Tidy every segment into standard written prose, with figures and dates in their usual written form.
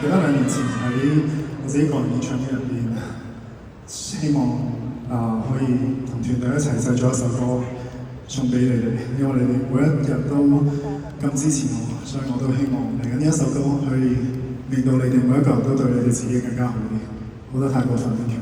記得2年前喺我自己個人演唱會入邊，希望可以同團隊一齊製作一首歌送俾你哋，因為你哋每一日都咁支持我，所以我都希望嚟緊呢一首歌可以令到你哋每一個人都對你哋自己更加好啲，好得太過分，thank you。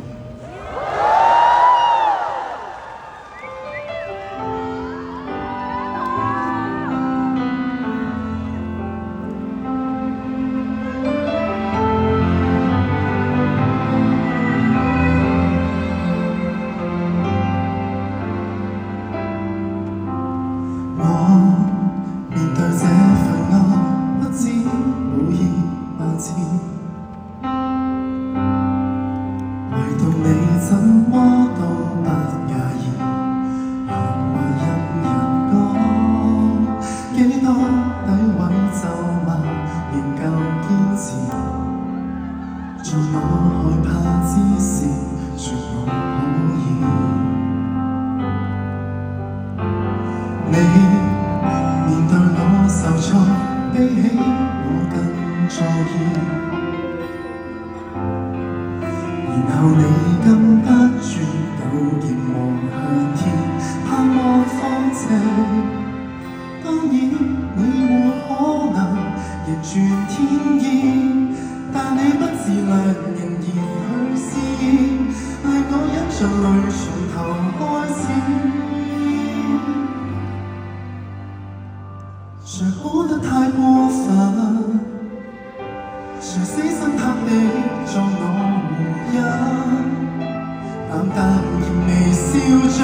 淡淡然微笑着，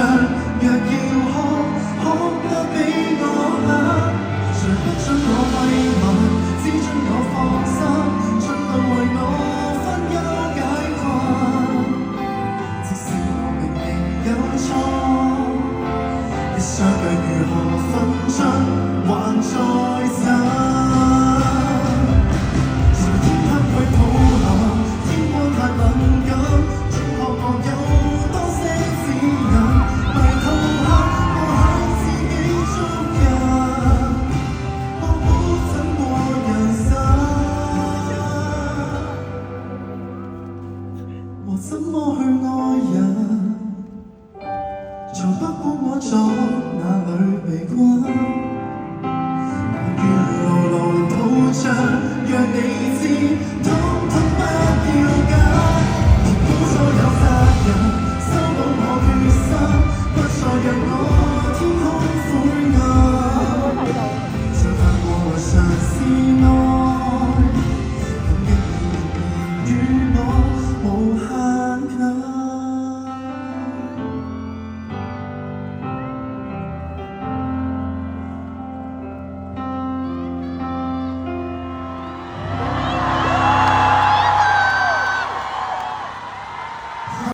若要哭。